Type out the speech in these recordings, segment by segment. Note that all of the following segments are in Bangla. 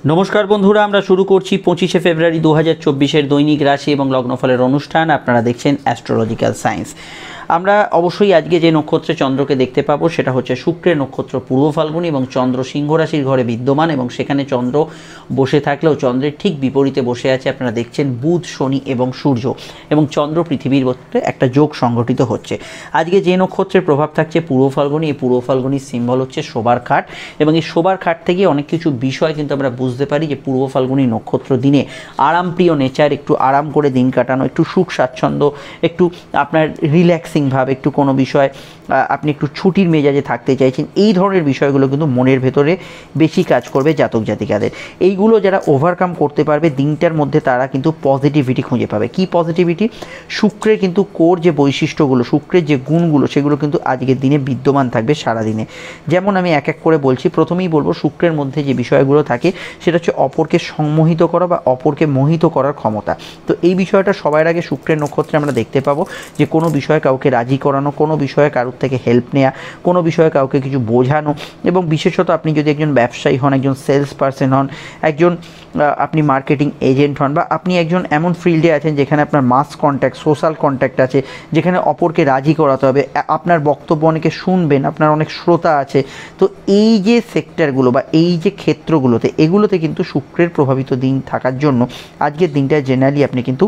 नमस्कार बंधुरा आमरा शुरू करছি 25 फेब्रुआरी 2024 दैनिक राशि এবং লগ্নফলের অনুষ্ঠান। আপনারা দেখছেন অ্যাস্ট্রোলজিক্যাল সায়েন্স। আমরা অবশ্যই আজকে যে নক্ষত্রে চন্দ্রকে দেখতে পাবো সেটা হচ্ছে শুক্রের নক্ষত্র পূর্ব ফাল্গুনী এবং চন্দ্র সিংহ রাশির ঘরে বিদ্যমান এবং সেখানে চন্দ্র বসে থাকলেও চন্দ্রের ঠিক বিপরীতে বসে আছে আপনারা দেখছেন বুধ, শনি এবং সূর্য এবং চন্দ্র পৃথিবীর মধ্যে একটা যোগ সংগঠিত হচ্ছে। আজকে যে নক্ষত্রের প্রভাব থাকছে পূর্ব ফাল্গুনী, এই পূর্ব ফাল্গুনির সিম্বল হচ্ছে শোবার খাট এবং এই শোবার খাট থেকে অনেক কিছু বিষয় কিন্তু আমরা বুঝতে পারি যে পূর্ব ফাল্গুনী নক্ষত্র দিনে আরামপ্রিয় নেচার, একটু আরাম করে দিন কাটানো, একটু সুখ স্বাচ্ছন্দ্য, একটু আপনার রিল্যাক্সিং ভাবে, একটু কোনো বিষয় আপনি একটু ছুটির মেজাজে থাকতে চাইছেন, এই ধরনের বিষয়গুলো কিন্তু মনের ভেতরে বেশি কাজ করবে জাতক জাতিকাদের। এইগুলো যারা ওভারকাম করতে পারবে দিনটার মধ্যে তারা কিন্তু পজিটিভিটি খুঁজে পাবে। কি পজিটিভিটি? শুক্রের কিন্তু কোর যে বৈশিষ্ট্যগুলো, শুক্রের যে গুণগুলো সেগুলো কিন্তু আজকের দিনে বিদ্যমান থাকবে সারাদিনে। যেমন আমি এক এক করে বলছি, প্রথমেই বলবো শুক্রের মধ্যে যে বিষয়গুলো থাকে সেটা হচ্ছে অপরকে সম্মোহিত করা বা অপরকে মোহিত করার ক্ষমতা। তো এই বিষয়টা সবার আগে শুক্রের নক্ষত্রে আমরা দেখতে পাবো যে কোনো বিষয়ে কাউকে রাজি করানো, কোনো বিষয়ে কারোর থেকে হেল্প নেওয়া, কোনো বিষয়ে কাউকে কিছু বোঝানো এবং বিশেষত আপনি যদি একজন ব্যবসায়ী হন, একজন সেলস পারসন হন, একজন আপনি মার্কেটিং এজেন্ট হন বা আপনি একজন এমন ফিল্ডে আছেন যেখানে আপনার মাস কন্ট্যাক্ট, সোশ্যাল কন্ট্যাক্ট আছে, যেখানে অপরকে রাজি করাতে হবে, আপনার বক্তব্য অনেকে শুনবেন, আপনার অনেক শ্রোতা আছে, তো এই যে সেক্টরগুলো বা এই যে ক্ষেত্রগুলোতে এগুলোতে কিন্তু শুক্রের প্রভাবিত দিন থাকার জন্য আজকের দিনটা জেনারেলি আপনি কিন্তু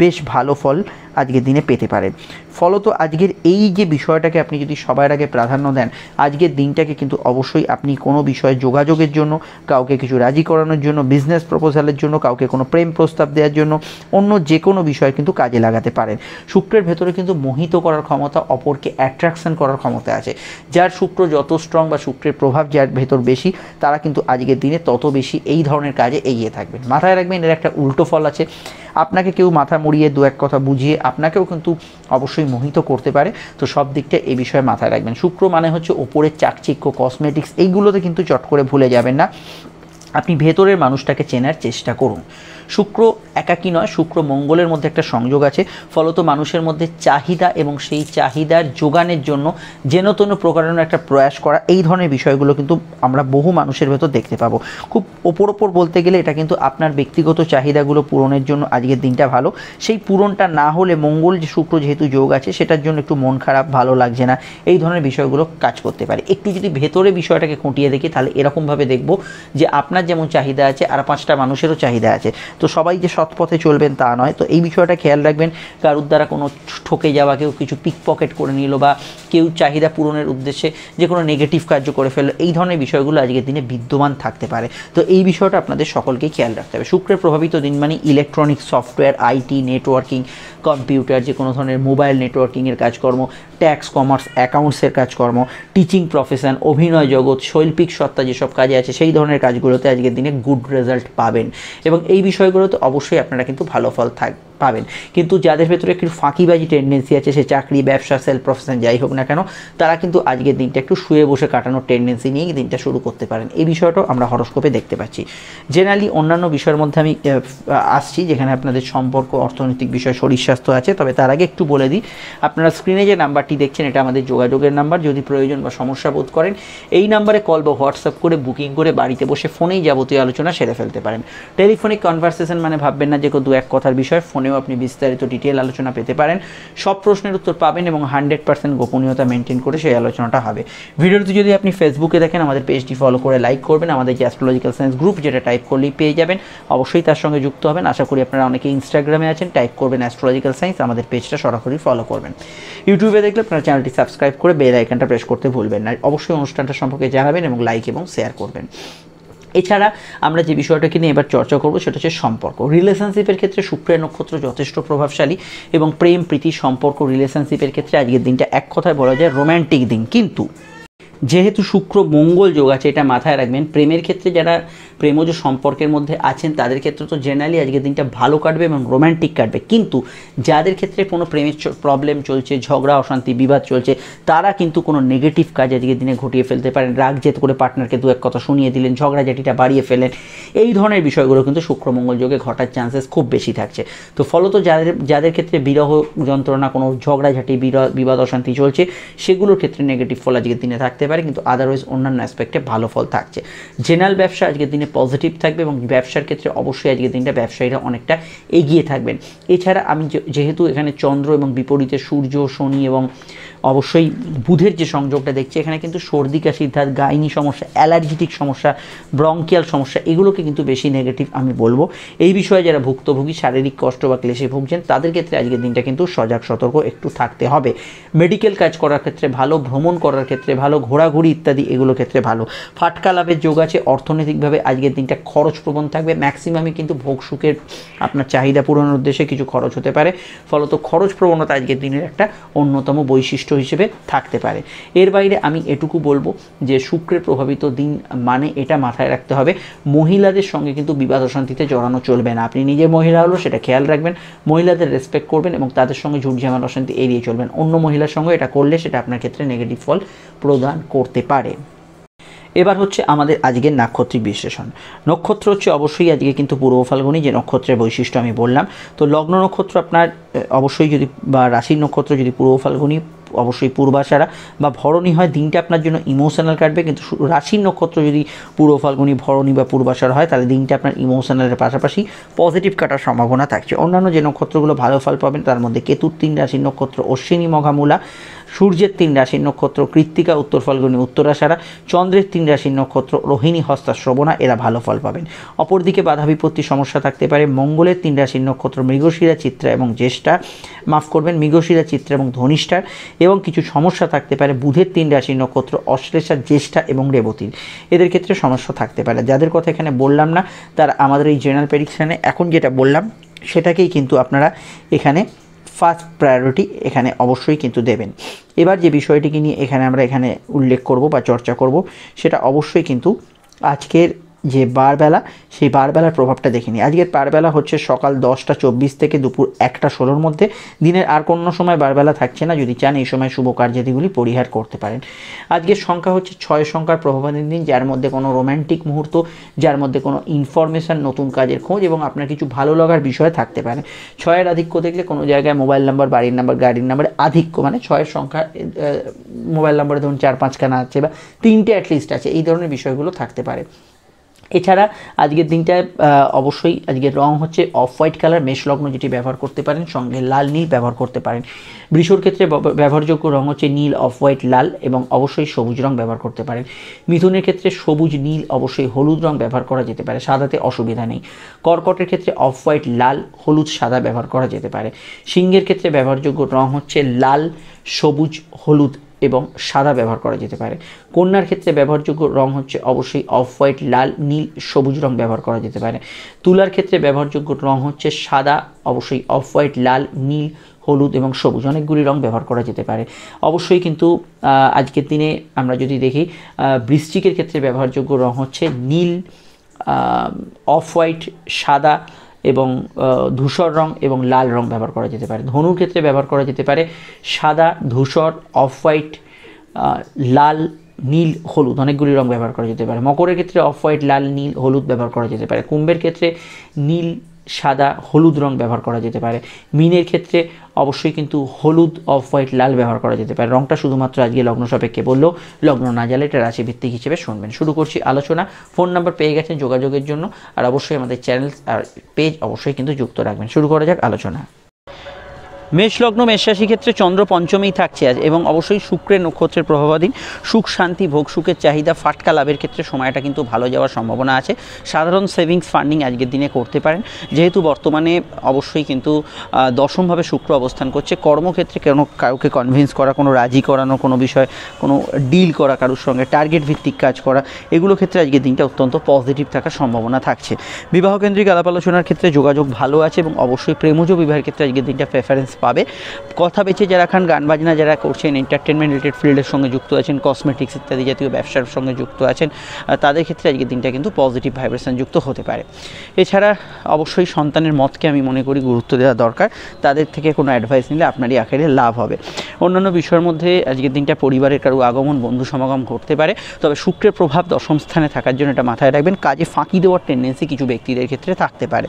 বেশ ভালো ফল আজকের দিনে পেতে পারেন। ফলত আজকের এই যে বিষয়টাকে আপনি যদি সবার আগে প্রাধান্য দেন, আজকের দিনটাকে কিন্তু অবশ্যই আপনি কোনো বিষয়ে যোগাযোগের জন্য, কাউকে কিছু রাজি করানোর জন্য, বিজনেস প্রপোজালের জন্য, কাউকে কোনো প্রেম প্রস্তাব দেওয়ার জন্য, অন্য যে কোনো বিষয় কিন্তু কাজে লাগাতে পারেন। শুক্রের ভেতরে কিন্তু মোহিত করার ক্ষমতা, অপরকে অ্যাট্রাকশন করার ক্ষমতা আছে। যার শুক্র যত স্ট্রং বা শুক্রের প্রভাব যার ভেতর বেশি, তারা কিন্তু আজকের দিনে তত বেশি এই ধরনের কাজে এগিয়ে থাকবেন। মাথায় রাখবেন এর একটা উল্টো ফল আছে। আপনাকে কেউ মাথা মুড়িয়ে দু এক কথা বুঝিয়ে আপনাকেও কিন্তু অবশ্যই মোহিত করতে পারে। তো সব দিকটা এই বিষয়ে মাথায় রাখবেন। শুক্র মানে হচ্ছে ওপরের চাকচিক্য, কসমেটিক্স, এইগুলোতে কিন্তু চট করে ভুলে যাবেন না। আপনি ভেতরের মানুষটাকে চেনার চেষ্টা করুন। শুক্র একাকী নয়, শুক্র মঙ্গলের মধ্যে একটা সংযোগ আছে। ফলত মানুষের মধ্যে চাহিদা এবং সেই চাহিদার যোগানের জন্য যেন তেন প্রকারের একটা প্রয়াস করা, এই ধরনের বিষয়গুলো কিন্তু আমরা বহু মানুষের ভেতর দেখতে পাবো। খুব ওপর বলতে গেলে এটা কিন্তু আপনার ব্যক্তিগত চাহিদাগুলো পূরণের জন্য আজকের দিনটা ভালো। সেই পূরণটা না হলে মঙ্গল যে শুক্র যেহেতু যোগ আছে সেটার জন্য একটু মন খারাপ, ভালো লাগছে না, এই ধরনের বিষয়গুলো কাজ করতে পারে। একটু যদি ভেতরে বিষয়টাকে খুঁটিয়ে দেখি তাহলে এরকমভাবে দেখব যে আপনার যেমন চাহিদা আছে আর পাঁচটা মানুষেরও চাহিদা আছে। তো সবাই যে সৎ পথে চলবেন তা নয়। তো এই বিষয়টা খেয়াল রাখবেন। কারোর দ্বারা কোনো ঠকে যাওয়া, কেউ কিছু পিক পকেট করে নিল বা কেউ চাহিদা পূরণের উদ্দেশ্যে যে কোনো নেগেটিভ কার্য করে ফেললো, এই ধরনের বিষয়গুলো আজকের দিনে বিদ্যমান থাকতে পারে। তো এই বিষয়টা আপনাদের সকলকেই খেয়াল রাখতে হবে। শুক্রের প্রভাবিত দিন মানে electronics, software, IT, networking, computer, যে কোনো ধরনের মোবাইল নেটওয়ার্কিংয়ের কাজকর্ম, ট্যাক্স, কমার্স, অ্যাকাউন্টসের কাজকর্ম, টিচিং প্রফেশন, অভিনয় জগৎ, শৈল্পিক সত্তা যেসব কাজে আছে সেই ধরনের কাজগুলোতে আজকের দিনে গুড রেজাল্ট পাবেন এবং এই বিষয়গুলোতে অবশ্যই আপনারা কিন্তু ভালো ফল পাবেন। কিন্তু যাদের ভেতরে একটু ফাঁকিবাজি টেন্ডেন্সি আছে, সে চাকরি, ব্যবসা, সেলফ প্রফেশন যাই হোক না কেন, তারা কিন্তু আজকের দিনটা একটু শুয়ে বসে কাটানোর টেন্ডেন্সি নিয়েই দিনটা শুরু করতে পারেন। এই বিষয়টাও আমরা হরোস্কোপে দেখতে পাচ্ছি। জেনারেলি অন্যান্য বিষয়ের মধ্যে আমি আসছি যেখানে আপনাদের সম্পর্ক, অর্থনৈতিক বিষয়, শরীর স্বাস্থ্য আছে। তবে তার আগে একটু বলে দিই, আপনারা স্ক্রিনে যে নাম্বারটি দেখছেন এটা আমাদের যোগাযোগের নাম্বার। যদি প্রয়োজন বা সমস্যা বোধ করেন এই নাম্বারে কল বা হোয়াটসঅ্যাপ করে বুকিং করে বাড়িতে বসে ফোনেই যাবতীয় আলোচনা সেরে ফেলতে পারেন। টেলিফোনিক কনভারসেশন মানে ভাববেন না যে দু এক কথার বিষয়, ফোনেও আপনি বিস্তারিত ডিটেল আলোচনা পেতে পারেন। সব প্রশ্নের উত্তর পাবেন এবং 100% গোপনীয়তা মেনটেন করে সেই আলোচনাটা হবে। ভিডিওটি যদি আপনি ফেসবুকে দেখেন আমাদের পেজটি ফলো করে লাইক করবেন। আমাদের যে অ্যাস্ট্রোলজিক্যাল সায়েন্স গ্রুপ, যেটা টাইপ করলেই পেয়ে যাবেন, অবশ্যই তার সঙ্গে যুক্ত হবেন। আশা করি আপনারা অনেকে ইনস্টাগ্রামে আছেন, টাইপ করবেন অ্যাস্ট্রোলজিক্যাল সায়েন্স, আমাদের পেজটা সরাসরি ফলো করবেন। ইউটিউবে দেখলে আপনারা চ্যানেলটি সাবস্ক্রাইব করে বেল আইকনটা প্রেস করতে ভুলবেন না। অবশ্যই অনুষ্ঠানটা সম্পর্কে জানাবেন এবং লাইক এবং শেয়ার করবেন। এছাড়া আমরা যে বিষয়টাকে নিয়ে এবার চর্চা করব সেটা হচ্ছে সম্পর্ক। রিলেশনশিপের ক্ষেত্রে শুক্রের নক্ষত্র যথেষ্ট প্রভাবশালী এবং প্রেম, প্রীতি, সম্পর্ক, রিলেশনশিপের ক্ষেত্রে আজকের দিনটা এক কথায় বলা যায় রোম্যান্টিক দিন। কিন্তু যেহেতু শুক্র মঙ্গল যোগ আছে, এটা মাথায় রাখবেন। প্রেমের ক্ষেত্রে যারা প্রেমজ সম্পর্কের মধ্যে আছেন তাদের ক্ষেত্রে তো জেনারেলি আজকের দিনটা ভালো কাটবে এবং রোম্যান্টিক কাটবে। কিন্তু যাদের ক্ষেত্রে কোনো প্রেমের প্রবলেম চলছে, ঝগড়া, অশান্তি, বিবাদ চলছে, তারা কিন্তু কোনো নেগেটিভ কাজ আজকের দিনে ঘটিয়ে ফেলতে পারেন। রাগ জেদ করে পার্টনারকে দু এক কথা শুনিয়ে দিলেন, ঝগড়াঝাটিটা বাড়িয়ে ফেলেন, এই ধরনের বিষয়গুলো কিন্তু শুক্র মঙ্গল যোগে ঘটার চান্সেস খুব বেশি থাকছে। তো ফলত যাদের ক্ষেত্রে বিরহ যন্ত্রণা, কোনো ঝগড়াঝাটি, বিবাদ, অশান্তি চলছে, সেগুলোর ক্ষেত্রে নেগেটিভ ফল আজকের দিনে থাকতে পারে। পারে, কিন্তু আদারওয়াইজ অন্যান্য অ্যাসপেক্টে ভালো ফল থাকছে। জেনারেল ব্যবসা আজকের দিনে পজিটিভ থাকবে এবং ব্যবসার ক্ষেত্রে অবশ্যই আজকের দিনটা ব্যবসায়ীরা অনেকটা এগিয়ে থাকবেন। এছাড়া আমি যেহেতু এখানে চন্দ্র এবং বিপরীতে সূর্য, শনি এবং অবশ্যই বুধের যে সংযোগটা দেখছি, এখানে কিন্তু সর্দি কাশির ধাত, গাইনি সমস্যা, অ্যালার্জিটিক সমস্যা, ব্রঙ্কিয়াল সমস্যা, এগুলোকে কিন্তু বেশি নেগেটিভ আমি বলবো। এই বিষয়ে যারা ভুক্তভোগী, শারীরিক কষ্ট বা ক্লেশে ভুগছেন, তাদের ক্ষেত্রে আজকের দিনটা কিন্তু সজাগ সতর্ক একটু থাকতে হবে। মেডিকেল কাজ করার ক্ষেত্রে ভালো, ভ্রমণ করার ক্ষেত্রে ভালো, ঘোরাঘুরি ইত্যাদি এগুলো ক্ষেত্রে ভালো। ফাটকা লাভের যোগ আছে। অর্থনৈতিকভাবে আজকের দিনটা খরচ প্রবণ থাকবে। ম্যাক্সিমামই কিন্তু ভোগ সুখের আপনার চাহিদা পূরণের উদ্দেশ্যে কিছু খরচ হতে পারে, ফলত খরচ প্রবণতা আজকের দিনের একটা অন্যতম বৈশিষ্ট্য হিসেবে থাকতে পারে। এর বাইরে আমি এটুকু বলবো যে শুক্রের প্রভাবিত দিন মানে এটা মাথায় রাখতে হবে, মহিলাদের সঙ্গে কিন্তু বিবাদ অশান্তিতে জড়ানো চলবে না। আপনি নিজে মহিলা হলো সেটা খেয়াল রাখবেন, মহিলাদের রেসপেক্ট করবেন এবং তাদের সঙ্গে ঝুট ঝামেলা অশান্তি এড়িয়ে চলবেন। অন্য মহিলার সঙ্গে এটা করলে সেটা আপনার ক্ষেত্রে নেগেটিভ ফল প্রদান করতে পারে। এবার হচ্ছে আমাদের আজকের নাক্ষত্রিক বিশ্লেষণ। নক্ষত্র হচ্ছে অবশ্যই আজকে কিন্তু পূর্ব ফাল্গুনী, যে নক্ষত্রের বৈশিষ্ট্য আমি বললাম। তো লগ্ন নক্ষত্র আপনার অবশ্যই যদি বা রাশির নক্ষত্র যদি পূর্ব ফাল্গুনী, অবশ্যই পূর্বাষাঢ়া বা ভরণী হয়, দিনটা আপনার জন্য ইমোশনাল কাটবে। কিন্তু রাশির নক্ষত্র যদি পূর্ব ফাল্গুনী, ভরণী বা পূর্বাষাঢ়া হয়, তাহলে দিনটা আপনার ইমোশনালের পাশাপাশি পজিটিভ কাটার সম্ভাবনা থাকছে। অন্যান্য যে নক্ষত্রগুলো ভালো ফল পাবেন তার মধ্যে কেতুর 3 রাশির নক্ষত্র অশ্বিনী, মঘা, মূলা, সূর্যের 3 রাশির নক্ষত্র কৃত্তিকা, উত্তর ফাল্গুনী, উত্তরাষাঢ়া, চন্দ্রের 3 রাশির নক্ষত্র রোহিণী, হস্তা, শ্রবণা, এরা ভালো ফল পাবেন। অপরদিকে বাধা বিপত্তি সমস্যা থাকতে পারে মঙ্গলের 3 রাশির নক্ষত্র মৃগশিরা, চিত্রা এবং জ্যেষ্ঠা, মৃগশিরা, চিত্রা এবং ধনিষ্ঠার, এবং কিছু সমস্যা থাকতে পারে বুধের 3 রাশির নক্ষত্র অশ্লেষা, জ্যেষ্ঠা এবং রেবতীর। এদের ক্ষেত্রে সমস্যা থাকতে পারে। যাদের কথা এখানে বললাম না, তারা আমাদের এই জেনারেল প্রেডিকশানে এখন যেটা বললাম সেটাকেই কিন্তু আপনারা এখানে ফার্স্ট প্রায়োরিটি এখানে অবশ্যই কিন্তু দেবেন। এবার যে বিষয়টিকে নিয়ে আমরা এখানে উল্লেখ করব বা চর্চা করব, সেটা অবশ্যই কিন্তু আজকের যে বারবেলা, সেই বারবেলার প্রভাবটা দেখে নিই। আজকের বারবেলা হচ্ছে সকাল 10টা 24 থেকে দুপুর 1টা 16-র মধ্যে। দিনের আর কোনো সময় বারবেলা থাকছে না। যদি চান এই সময় শুভ কার্যাদিগুলি পরিহার করতে পারেন। আজকের সংখ্যা হচ্ছে 6 সংখ্যার প্রভাবাধীন দিন, যার মধ্যে কোনো রোম্যান্টিক মুহূর্ত, যার মধ্যে কোনো ইনফরমেশান, নতুন কাজের খোঁজ এবং আপনার কিছু ভালো লাগার বিষয় থাকতে পারে। 6-এর আধিক্য দেখলে কোনো জায়গায় মোবাইল নাম্বার, বাড়ির নাম্বার, গাড়ির নাম্বারে আধিক্য, মানে 6-এর সংখ্যা মোবাইল নাম্বারে ধরুন 4-5খানা আছে বা 3টে অ্যাটলিস্ট আছে, এই ধরনের বিষয়গুলো থাকতে পারে। এছাড়া আজকের দিনটায় অবশ্যই আজকের রং হচ্ছে অফ হোয়াইট কালার, মেষ লগ্ন যেটি ব্যবহার করতে পারেন, সঙ্গে লাল নীল ব্যবহার করতে পারেন। বৃষর ক্ষেত্রে ব্যবহারযোগ্য রং হচ্ছে নীল, অফ হোয়াইট, লাল এবং অবশ্যই সবুজ রং ব্যবহার করতে পারেন। মিথুনের ক্ষেত্রে সবুজ, নীল, অবশ্যই হলুদ রং ব্যবহার করা যেতে পারে, সাদাতে অসুবিধা নেই। কর্কটের ক্ষেত্রে অফ হোয়াইট, লাল, হলুদ, সাদা ব্যবহার করা যেতে পারে। সিংহের ক্ষেত্রে ব্যবহারযোগ্য রং হচ্ছে লাল, সবুজ, হলুদ এবং সাদা ব্যবহার করা যেতে পারে। কন্যার ক্ষেত্রে ব্যবহারযোগ্য রং হচ্ছে অবশ্যই অফ হোয়াইট, লাল, নীল, সবুজ রং ব্যবহার করা যেতে পারে। তুলার ক্ষেত্রে ব্যবহারযোগ্য রং হচ্ছে সাদা, অবশ্যই অফ হোয়াইট, লাল, নীল, হলুদ এবং সবুজ, অনেকগুলি রং ব্যবহার করা যেতে পারে। অবশ্যই কিন্তু আজকের দিনে আমরা যদি দেখি, বৃশ্চিকের ক্ষেত্রে ব্যবহারযোগ্য রং হচ্ছে নীল, অফ হোয়াইট, সাদা এবং ধূসর রং এবং লাল রং ব্যবহার করা যেতে পারে। ধনুর ক্ষেত্রে ব্যবহার করা যেতে পারে সাদা, ধূসর, অফ হোয়াইট, লাল, নীল, হলুদ, অনেকগুলি রং ব্যবহার করা যেতে পারে। মকরের ক্ষেত্রে অফ হোয়াইট, লাল, নীল, হলুদ ব্যবহার করা যেতে পারে। কুম্ভের ক্ষেত্রে নীল, সাদা, হলুদ রং ব্যবহার করা যেতে পারে। মীনের ক্ষেত্রে অবশ্যই কিন্তু হলুদ, অফ হোয়াইট, লাল ব্যবহার করা যেতে পারে। রংটা শুধুমাত্র আজকে লগ্ন সাপেক্ষে বললেও লগ্ন না জানলে এটা রাশিভিত্তিক হিসেবে শুনবেন। শুরু করছি আলোচনা। ফোন নাম্বার পেয়ে গেছেন যোগাযোগের জন্য, আর অবশ্যই আমাদের চ্যানেল আর পেজ অবশ্যই কিন্তু যুক্ত রাখবেন। শুরু করা যাক আলোচনা। মেষ লগ্ন, মেষ রাশি ক্ষেত্রে চন্দ্র পঞ্চমেই থাকছে আজ এবং অবশ্যই শুক্রের নক্ষত্রের প্রভাবাধীন। সুখ শান্তি, ভোগ সুখের চাহিদা, ফাটকা লাভের ক্ষেত্রে সময়টা কিন্তু ভালো যাওয়ার সম্ভাবনা আছে। সাধারণ সেভিংস ফান্ডিং আজকের দিনে করতে পারেন, যেহেতু বর্তমানে অবশ্যই কিন্তু দশমভাবে শুক্র অবস্থান করছে। কর্মক্ষেত্রে কাউকে কনভিন্স করা, কোনো রাজি করানো, কোনো বিষয়, কোনো ডিল করা কারোর সঙ্গে, টার্গেট ভিত্তিক কাজ করা, এগুলো ক্ষেত্রে আজকের দিনটা অত্যন্ত পজিটিভ থাকার সম্ভাবনা থাকছে। বিবাহকেন্দ্রিক আলাপ আলোচনার ক্ষেত্রে যোগাযোগ ভালো আছে এবং অবশ্যই প্রেমজ বিবাহের ক্ষেত্রে আজকের দিনটা প্রেফারেন্স পাবে। কথা বেঁচে যারা খান, গান বাজনা যারা করছেন, এন্টারটেনমেন্ট রিলেটেড ফিল্ডের সঙ্গে যুক্ত আছেন, কসমেটিক্স ইত্যাদি জাতীয় ব্যবসার সঙ্গে যুক্ত আছেন, তাদের ক্ষেত্রে আজকের দিনটা কিন্তু পজিটিভ ভাইব্রেশন যুক্ত হতে পারে। এছাড়া অবশ্যই সন্তানের মতকে আমি মনে করি গুরুত্ব দেওয়া দরকার। তাদের থেকে কোনো অ্যাডভাইস নিলে আপনারই আখেরে লাভ হবে। অন্যান্য বিষয়ের মধ্যে আজকের দিনটা পরিবারের কারো আগমন, বন্ধু সমাগম ঘটতে পারে। তবে শুক্রের প্রভাব দশম স্থানে থাকার জন্য এটা মাথায় রাখবেন। কাজে ফাঁকি দেওয়ার টেন্ডেন্সি কিছু ব্যক্তিদের ক্ষেত্রে থাকতে পারে।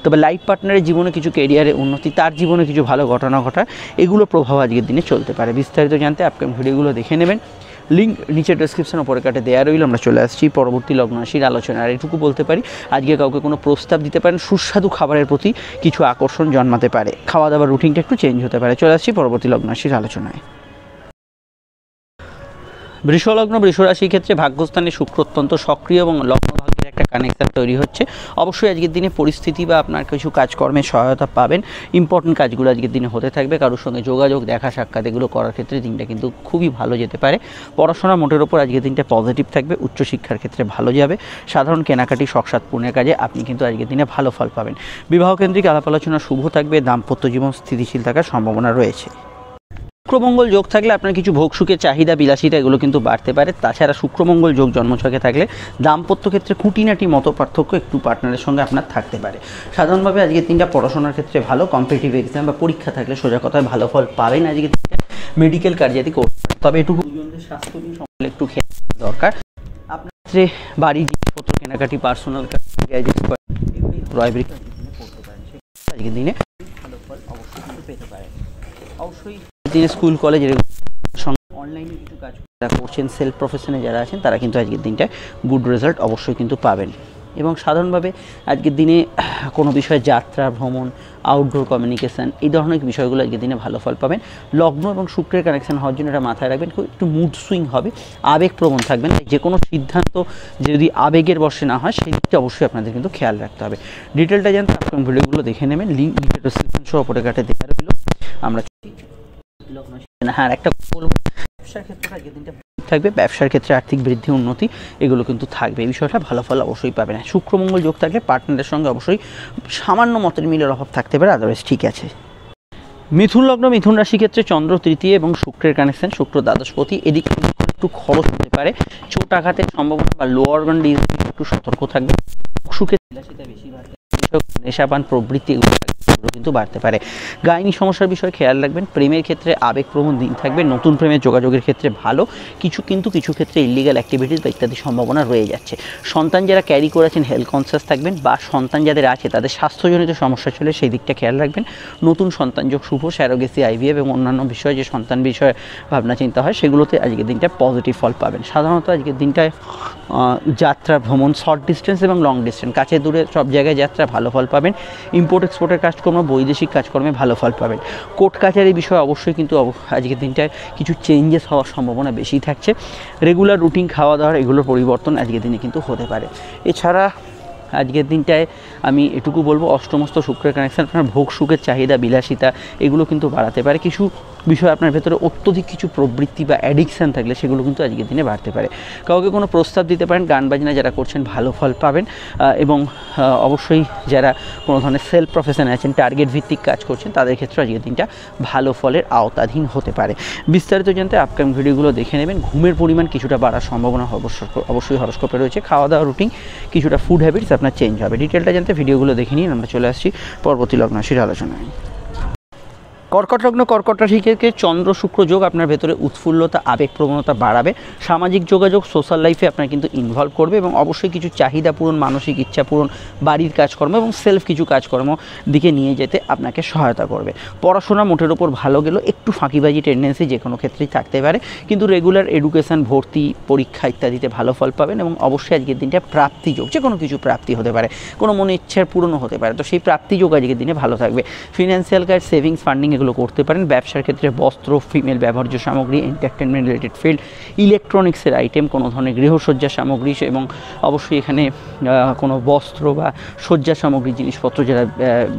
তবে লাইফ পার্টনারের জীবনে কিছু কেরিয়ারে উন্নতি, তার জীবনে কিছু ভালো ঘটনা ঘটা, এগুলো প্রভাব আজকের দিনে চলতে পারে। বিস্তারিত জানতে আপকামিং ভিডিওগুলো দেখে নেবেন। লিঙ্ক নিচে ডেসক্রিপশন ওপরে কাটে দেওয়া রইল। আমরা চলে আসছি পরবর্তী লগ্ন রাশির আলোচনা। আর এটুকু বলতে পারি, আজকে কাউকে কোনো প্রস্তাব দিতে পারেন, সুস্বাদু খাবারের প্রতি কিছু আকর্ষণ জন্মাতে পারে, খাওয়া দাওয়ার রুটিনটা একটু চেঞ্জ হতে পারে। চলে আসছি পরবর্তী লগ্ন রাশির আলোচনায়। বৃষলগ্ন বৃষ রাশির ক্ষেত্রে ভাগ্যস্থানে শুক্র অত্যন্ত সক্রিয় এবং লগ্নভাগ্যের একটা কানেকশন তৈরি হচ্ছে। অবশ্যই আজকের দিনে পরিস্থিতি বা আপনার কিছু কাজকর্মের সহায়তা পাবেন। ইম্পর্টেন্ট কাজগুলো আজকের দিনে হতে থাকবে। কারোর সঙ্গে যোগাযোগ, দেখা সাক্ষাৎ এগুলো করার ক্ষেত্রে দিনটা কিন্তু খুবই ভালো যেতে পারে। পড়াশোনা মোটের ওপর আজকের দিনটা পজিটিভ থাকবে। উচ্চশিক্ষার ক্ষেত্রে ভালো যাবে। সাধারণ কেনাকাটি, শখসাদ পূর্ণের কাজে আপনি কিন্তু আজকের দিনে ভালো ফল পাবেন। বিবাহকেন্দ্রিক আলাপ আলোচনা শুভ থাকবে। দাম্পত্য জীবন স্থিতিশীল থাকার সম্ভাবনা রয়েছে। শুক্রমঙ্গল যোগ থাকলে আপনার কিছু ভোগ সুখের চাহিদা, বিলাসিতা এগুলো কিন্তু বাড়তে পারে। তাছাড়া শুক্রমঙ্গল যোগ জন্মছকে থাকলে দাম্পত্য ক্ষেত্রে খুঁটিনাটি মত পার্থক্য একটু পার্টনারের সঙ্গে আপনার থাকতে পারে। সাধারণভাবে আজকের দিনটা পড়াশোনার ক্ষেত্রে ভালো। কম্পিটিটিভ এক্সাম বা পরীক্ষা থাকলে সোজা কথায় ভালো ফল পাবেন আজকের দিনটা। মেডিকেল কার্যাদি করতে পারেন, তবে এটুকু স্বাস্থ্য নিয়ে সম্বন্ধে একটু খেয়াল দরকার। আপনার ক্ষেত্রে বাড়ির জিনিসপত্র কেনাকাটি, পার্সোনাল গ্যাজেটস এগুলি ক্রয় বিক্রয় করতে পারেন। সেক্ষেত্রে আজকের দিনে ভালো ফল অবশ্যই কিন্তু পেতে পারেন। অবশ্যই দিনে স্কুল কলেজের সঙ্গে অনলাইনে কিছু কাজ যারা করছেন, সেলফ প্রফেশনে যারা আছেন, তারা কিন্তু আজকের দিনটায় গুড রেজাল্ট অবশ্যই কিন্তু পাবেন। এবং সাধারণভাবে আজকের দিনে কোনো বিষয়ে যাত্রা, ভ্রমণ, আউটডোর কমিউনিকেশান এই ধরনের বিষয়গুলো আজকের দিনে ভালো ফল পাবেন। লগ্ন এবং শুক্রের কানেকশন হওয়ার জন্য এটা মাথায় রাখবেন, একটু মুড সুইং হবে, আবেগপ্রবণ থাকবেন। যে কোনো সিদ্ধান্ত যদি আবেগের বশে না হয় সেই দিকটা অবশ্যই আপনাদের কিন্তু খেয়াল রাখতে হবে। ডিটেলটা জানতে আপনার ভিডিওগুলো দেখে নেবেন। লিঙ্ক নিচে ডেসক্রিপশন সহ ওপরে কাটে দেওয়া রইল। আমরা হ্যাঁ একটা বলবো, ব্যবসার ক্ষেত্রে আজকের দিনটা থাকবে। ব্যবসার ক্ষেত্রে আর্থিক বৃদ্ধি, উন্নতি এগুলো কিন্তু থাকবে। এই বিষয়টা ভালো ফল অবশ্যই পাবেন। শুক্রমঙ্গল যোগ থাকলে পার্টনারের সঙ্গে অবশ্যই সামান্য মতের মিলের অভাব থাকতে পারে, আদারওয়াইজ ঠিক আছে। মিথুন লগ্ন মিথুন রাশি ক্ষেত্রে চন্দ্র তৃতীয় এবং শুক্রের কানেকশন, শুক্র দ্বাদশপতি, এদিক একটু খরচ হতে পারে, চোট আঘাতের সম্ভাবনা বা লো অর্গান ডিজিজ একটু সতর্ক থাকবে। সুখের বিলাসিতা বেশি বাড়তে, নেশাপান প্রবৃত্তি এগুলো কিন্তু বাড়তে পারে। গাইনি সমস্যার বিষয়ে খেয়াল রাখবেন। প্রেমের ক্ষেত্রে আবেগপ্রবণ দিন থাকবে। নতুন প্রেমের যোগাযোগের ক্ষেত্রে ভালো, কিছু ক্ষেত্রে ইলিগাল অ্যাক্টিভিটিস বা ইত্যাদি সম্ভাবনা রয়ে যাচ্ছে। সন্তান যারা ক্যারি করেছেন হেলথ কনসিয়াস থাকবেন, বা সন্তান যাদের আছে তাদের স্বাস্থ্যজনিত সমস্যা চলে সেই দিকটা খেয়াল রাখবেন। নতুন সন্তান যোগ শুভ, স্যারোগেসি, আইভিএফ এবং অন্যান্য বিষয়ে যে সন্তান বিষয়ে ভাবনা চিন্তা হয় সেগুলোতে আজকের দিনটা পজিটিভ ফল পাবেন। সাধারণত আজকের দিনটায় যাত্রা, ভ্রমণ, শর্ট ডিস্টেন্স এবং লং ডিস্টেন্স, কাছে দূরে সব জায়গায় যাত্রা ভালো ফল পাবেন। ইম্পোর্ট এক্সপোর্টের কাজকর্ম, বৈদেশিক কাজকর্মে ভালো ফল পাবেন। কোর্ট কাছারি বিষয়ে অবশ্যই কিন্তু আজকের দিনটায় কিছু চেঞ্জেস হওয়ার সম্ভাবনা বেশি থাকছে। রেগুলার রুটিন খাওয়া দাওয়ার এগুলোর পরিবর্তন আজকের দিনে কিন্তু হতে পারে। এছাড়া আজকের দিনটায় আমি এটুকু বলবো, অষ্টমস্ত শুক্রের কানেকশন আপনার ভোগ সুখের চাহিদা, বিলাসিতা এগুলো কিন্তু বাড়াতে পারে। কিছু বিষয় আপনার ভেতরে অত্যধিক কিছু প্রবৃত্তি বা অ্যাডিকশান থাকলে সেগুলো কিন্তু আজকের দিনে বাড়তে পারে। কাউকে কোনো প্রস্তাব দিতে পারেন। গান বাজনা যারা করছেন ভালো ফল পাবেন। এবং অবশ্যই যারা কোনো ধরনের সেলফ প্রফেশনে আছেন, টার্গেট ভিত্তিক কাজ করছেন, তাদের ক্ষেত্রে আজকের দিনটা ভালো ফলের আওতাধীন হতে পারে। বিস্তারিত জানতে আপকামিং ভিডিওগুলো দেখে নেবেন। ঘুমের পরিমাণ কিছুটা বাড়ার সম্ভাবনা অবশ্যই হরস্কোপে রয়েছে। খাওয়া দাওয়া রুটিন, কিছুটা ফুড হ্যাবিটস আপনার চেঞ্জ হবে। ডিটেলটা জানতে ভিডিওগুলো দেখে নিন। আমরা চলে আসছি পরবর্তী লগ্ন রাশির আলোচনায়। কর্কট লগ্ন কর্কট রাশি থেকে চন্দ্র শুক্র যোগ আপনার ভেতরে উৎফুল্লতা, আবেগপ্রবণতা বাড়াবে। সামাজিক যোগাযোগ, সোশ্যাল লাইফে আপনার কিন্তু ইনভলভ করবে এবং অবশ্যই কিছু চাহিদা পূরণ, মানসিক ইচ্ছা পূরণ, বাড়ির কাজকর্ম এবং সেলফ কিছু কাজকর্ম দিকে নিয়ে যেতে আপনাকে সহায়তা করবে। পড়াশোনা মোটের ওপর ভালো গেলেও একটু ফাঁকিবাজি টেন্ডেন্সি যে কোনো ক্ষেত্রেই থাকতে পারে, কিন্তু রেগুলার এডুকেশান, ভর্তি, পরীক্ষা ইত্যাদিতে ভালো ফল পাবেন। এবং অবশ্যই আজকের দিনটা প্রাপ্তিযোগ, যে কোনো কিছু প্রাপ্তি হতে পারে, কোনো মনে ইচ্ছার পূরণও হতে পারে, তো সেই প্রাপ্তিযোগ আজকের দিনে ভালো থাকবে। ফিনান্সিয়াল কাজ, সেভিংস, ফান্ডিং এগুলো করতে পারেন। ব্যবসার ক্ষেত্রে বস্ত্র, ফিমেল ব্যবহার্য সামগ্রী, এন্টারটেনমেন্ট রিলেটেড ফিল্ড, ইলেকট্রনিক্সের আইটেম, কোনো ধরনের গৃহসজ্জা সামগ্রী এবং অবশ্যই এখানে কোনো বস্ত্র বা সজ্জা সামগ্রী জিনিসপত্র যারা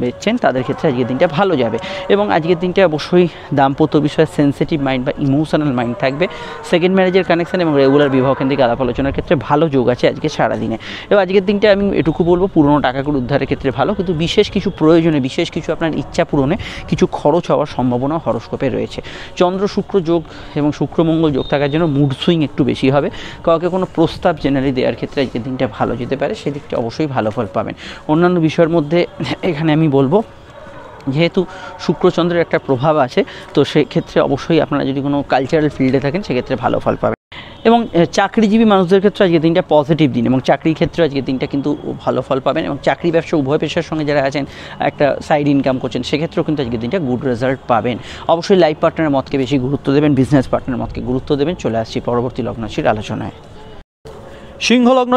বেচছেন তাদের ক্ষেত্রে আজকের দিনটা ভালো যাবে। এবং আজকের দিনটা অবশ্যই দাম্পত্য বিষয়ে সেন্সিটিভ মাইন্ড বা ইমোশনাল মাইন্ড থাকবে। সেকেন্ড ম্যারেজের কানেকশন এবং রেগুলার বিবাহ কেন্দ্রিক আলাপ আলোচনার ক্ষেত্রে ভালো যোগ আছে আজকে সারাদিনে। এবং আজকের দিনটা আমি এটুকু বলবো, পুরনো টাকাগুলো উদ্ধারের ক্ষেত্রে ভালো, কিন্তু বিশেষ কিছু প্রয়োজনে, বিশেষ কিছু আপনার ইচ্ছা পূরণে কিছু খরচ হওয়ার সম্ভাবনা হরস্কোপে রয়েছে। চন্দ্র শুক্র যোগ এবং শুক্র মঙ্গল যোগ থাকার জন্য মুড সুইং একটু বেশি হবে। কাউকে কোনো প্রস্তাব জেনারেলি দেওয়ার ক্ষেত্রে আজকের দিনটা ভালো যেতে পারে, সেদিকটা অবশ্যই ভালো ফল পাবেন। অন্যান্য বিষয়ের মধ্যে এখানে আমি বলবো, যেহেতু শুক্রচন্দ্রের একটা প্রভাব আছে, তো সেক্ষেত্রে অবশ্যই আপনারা যদি কোনো কালচারাল ফিল্ডে থাকেন সেক্ষেত্রে ভালো ফল পাবেন। এবং চাকরিজীবী মানুষদের ক্ষেত্রে আজকে দিনটা পজিটিভ দিন, এবং চাকরির ক্ষেত্রে আজকে দিনটা কিন্তু ভালো ফল পাবেন। এবং চাকরি ব্যবসা উভয় পেশার সঙ্গে যারা আছেন, একটা সাইড ইনকাম করছেন, সেক্ষেত্রেও কিন্তু আজকে দিনটা গুড রেজাল্ট পাবেন। অবশ্যই লাইফ পার্টনারের মতকে বেশি গুরুত্ব দেবেন, বিজনেস পার্টনারের মতকে গুরুত্ব দেবেন। চলে আসছি পরবর্তী লগ্ন রাশির আলোচনায়। সিংহলগ্ন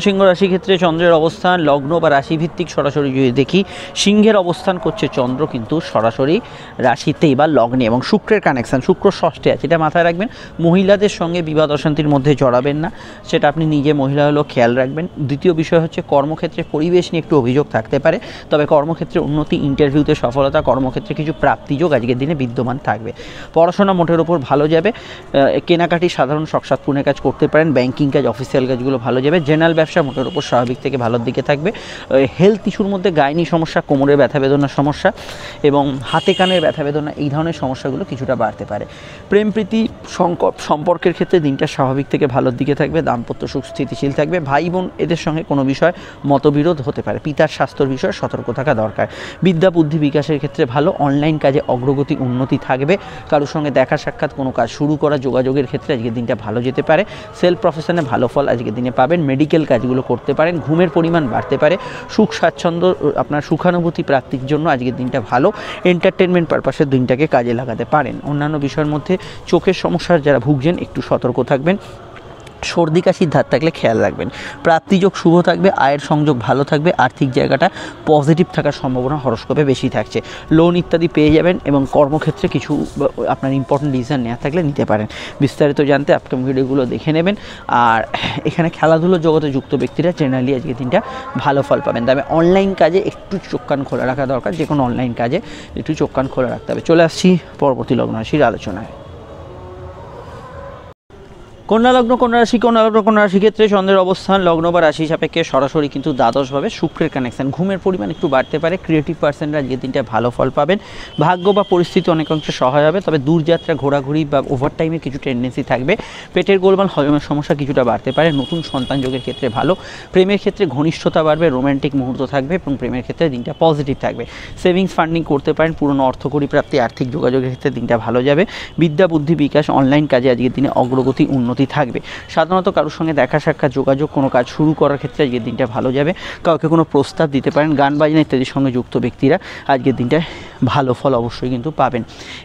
সিংহ রাশি ক্ষেত্রে চন্দ্রের অবস্থান লগ্ন বা রাশি ভিত্তিক সরাসরি যদি দেখি, সিংহের অবস্থান করছে চন্দ্র কিন্তু সরাসরি রাশিতেই বা লগ্নে, এবং শুক্রের কানেকশান, শুক্র ষষ্ঠে আছে, এটা মাথায় রাখবেন। মহিলাদের সঙ্গে বিবাদ অশান্তির মধ্যে জড়াবেন না, সেটা আপনি নিজে মহিলা হলেও খেয়াল রাখবেন। দ্বিতীয় বিষয় হচ্ছে কর্মক্ষেত্রে পরিবেশ নিয়ে একটু অভিযোগ থাকতে পারে, তবে কর্মক্ষেত্রে উন্নতি, ইন্টারভিউতে সফলতা, কর্মক্ষেত্রে কিছু প্রাপ্তিযোগ আজকের দিনে বিদ্যমান থাকবে। পড়াশোনা মোটের ওপর ভালো যাবে, কেনাকাটি, সাধারণ শখসাদ পূর্ণের কাজ করতে পারেন, ব্যাংকিং কাজ, অফিসিয়াল কাজগুলো ভালো যাবে। জেনারেল ব্যবসা মোটের উপর স্বাভাবিক থেকে ভালোর দিকে থাকবে। হেলথ ইস্যুর মধ্যে গাইনি সমস্যা, কোমরের ব্যথা বেদনার সমস্যা এবং হাতে কানের ব্যথা বেদনা, এই ধরনের সমস্যাগুলো কিছুটা বাড়তে পারে। প্রেম প্রীতি সম্পর্কের ক্ষেত্রে দিনটা স্বাভাবিক থেকে ভালোর দিকে থাকবে। দাম্পত্য সুখ স্থিতিশীল থাকবে। ভাই বোন এদের সঙ্গে কোনো বিষয় মতবিরোধ হতে পারে। পিতার স্বাস্থ্যের বিষয়ে সতর্ক থাকা দরকার। বিদ্যা বুদ্ধি বিকাশের ক্ষেত্রে ভালো। অনলাইন কাজে অগ্রগতি, উন্নতি থাকবে। কারোর সঙ্গে দেখা সাক্ষাৎ, কোনো কাজ শুরু করা, যোগাযোগের ক্ষেত্রে আজকের দিনটা ভালো যেতে পারে। সেলফ প্রফেশনে ভালো ফল আজকের দিনে পাবেন। মেডিকেল কাজগুলো করতে পারেন। ঘুমের পরিমাণ বাড়তে পারে। সুখ স্বাচ্ছন্দ্য, আপনার সুখানুভূতি প্রাপ্তির জন্য আজকের দিনটা ভালো। এন্টারটেনমেন্ট পারপাসের দিনটাকে কাজে লাগাতে পারেন। অন্যান্য বিষয়ের মধ্যে চোখের সমস্যার যারা ভুগছেন একটু সতর্ক থাকবেন। সর্দি কাশির ধার থাকলে খেয়াল রাখবেন। প্রাপ্তিযোগ শুভ থাকবে। আয়ের সংযোগ ভালো থাকবে। আর্থিক জায়গাটা পজিটিভ থাকার সম্ভাবনা হরস্কোপে বেশি থাকছে। লোন ইত্যাদি পেয়ে যাবেন এবং কর্মক্ষেত্রে কিছু আপনার ইম্পর্টেন্ট ডিসিশন নেওয়া থাকলে নিতে পারেন। বিস্তারিত জানতে আপকামিং ভিডিওগুলো দেখে নেবেন। আর এখানে খেলাধুলোর জগতে যুক্ত ব্যক্তিরা জেনারেলি আজকে দিনটা ভালো ফল পাবেন। তবে অনলাইন কাজে একটু চোখ কান খোলা রাখা দরকার। যে কোনো অনলাইন কাজে একটু চোখ কান খোলা রাখতে হবে। চলে আসছি পরবর্তী লগ্ন রাশির আলোচনায়। কন্যা রাশি ক্ষেত্রে চন্দ্রের অবস্থান লগ্ন বা রাশি সাপেক্ষে সরাসরি কিন্তু দ্বাদশভাবে শুক্রের কানেকশন। ঘুমের পরিমাণ একটু বাড়তে পারে। ক্রিয়েটিভ পার্সনরা আজকে দিনটা ভালো ফল পাবেন। ভাগ্য বা পরিস্থিতি অনেকাংশে সহায় হবে, তবে দূরযাত্রা, ঘোরাঘুরি বা ওভারটাইমের কিছু টেন্ডেন্সি থাকবে। পেটের গোলমাল, হজমের সমস্যা কিছুটা বাড়তে পারে। নতুন সন্তান যোগের ক্ষেত্রে ভালো। প্রেমের ক্ষেত্রে ঘনিষ্ঠতা বাড়বে, রোম্যান্টিক মুহূর্ত থাকবে এবং প্রেমের ক্ষেত্রে দিনটা পজিটিভ থাকবে। সেভিংস ফান্ডিং করতে পারেন। পুরনো অর্থকরী প্রাপ্তি, আর্থিক যোগাযোগের ক্ষেত্রে দিনটা ভালো যাবে। বিদ্যা বুদ্ধি বিকাশ, অনলাইন কাজে আজকের দিনে অগ্রগতি, উন্নতি থাকবে। সাধারণত কারোর সঙ্গে দেখা সাক্ষাৎ, যোগাযোগ, কোনো কাজ শুরু করার ক্ষেত্রে আজকের দিনটা ভালো যাবে। কাউকে কোনো প্রস্তাব দিতে পারেন। গান বাজনা ইত্যাদির সঙ্গে যুক্ত ব্যক্তিরা আজকের দিনটায় ভালো ফল অবশ্যই কিন্তু পাবেন।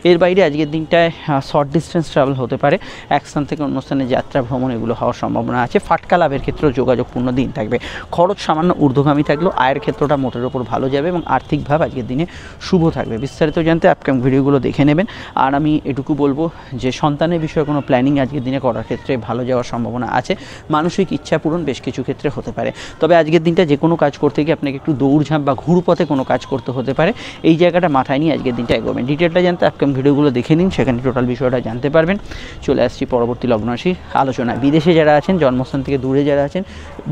এর বাইরে আজকের দিনটায় শর্ট ডিস্টেন্স ট্রাভেল হতে পারে। এক স্থান থেকে অন্য স্থানে যাত্রা, ভ্রমণ এগুলো হওয়ার সম্ভাবনা আছে। ফাটকা লাভের ক্ষেত্রেও যোগাযোগপূর্ণ দিন থাকবে। খরচ সামান্য ঊর্ধ্বগামী থাকলেও আয়ের ক্ষেত্রটা মোটের ওপর ভালো যাবে এবং আর্থিকভাবে আজকের দিনে শুভ থাকবে। বিস্তারিত জানতে আপকামিং ভিডিওগুলো দেখে নেবেন। আর আমি এটুকু বলবো যে সন্তানের বিষয়ে কোনো প্ল্যানিং আজকের দিনে করার ক্ষেত্রে ভালো যাওয়ার সম্ভাবনা আছে। মানসিক ইচ্ছা পূরণ বেশ কিছু ক্ষেত্রে হতে পারে। তবে আজকের দিনটা যে কোনো কাজ করতে গিয়ে আপনাকে একটু দৌড়ঝাঁপ বা ঘুরপথে কোনো কাজ করতে হতে পারে। এই জায়গাটা মাথায় নিয়ে আজকের দিনটা এগোবেন। ডিটেলটা জানতে আপকামিং ভিডিওগুলো দেখে নিন, সেখানে টোটাল বিষয়টা জানতে পারবেন। চলে আসছি পরবর্তী লগ্ন রাশির আলোচনায়। বিদেশে যারা আছেন, জন্মস্থান থেকে দূরে যারা আছেন,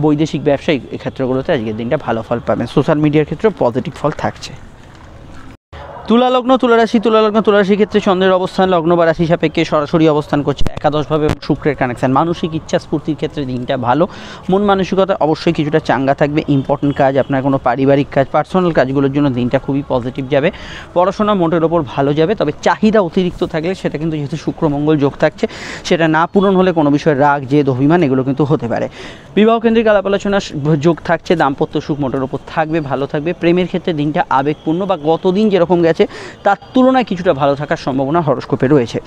বৈদেশিক ব্যবসায়ী ক্ষেত্রগুলোতে আজকের দিনটা ভালো ফল পাবেন। সোশ্যাল মিডিয়ার ক্ষেত্রেও পজিটিভ ফল থাকছে। তুলা রাশি ক্ষেত্রে চন্দ্রের অবস্থান লগ্ন বা রাশি সাপেক্ষে সরাসরি অবস্থান করছে একাদশভাবে এবং শুক্রের কানেকশন। মানসিক ইচ্ছা স্ফূর্তির ক্ষেত্রে দিনটা ভালো। মন মানসিকতা অবশ্যই কিছুটা চাঙ্গা থাকবে। ইম্পর্টেন্ট কাজ, আপনার কোনো পারিবারিক কাজ, পার্সোনাল কাজগুলোর জন্য দিনটা খুবই পজিটিভ যাবে। পড়াশোনা মোটের ওপর ভালো যাবে, তবে চাহিদা অতিরিক্ত থাকলে সেটা কিন্তু যেহেতু শুক্র মঙ্গল যোগ থাকছে, সেটা না পূরণ হলে কোনো বিষয়ে রাগ, জেদ, অভিমান এগুলো কিন্তু হতে পারে। বিবাহ কেন্দ্রিক আলাপ আলোচনার যোগ থাকছে। দাম্পত্য সুখ মোটের ওপর থাকবে, ভালো থাকবে। প্রেমের ক্ষেত্রে দিনটা আবেগপূর্ণ বা গতদিন যেরকম গেছে তার তুলনায় কিছুটা ভালো থাকার সম্ভাবনা হরস্কোপে রয়েছে।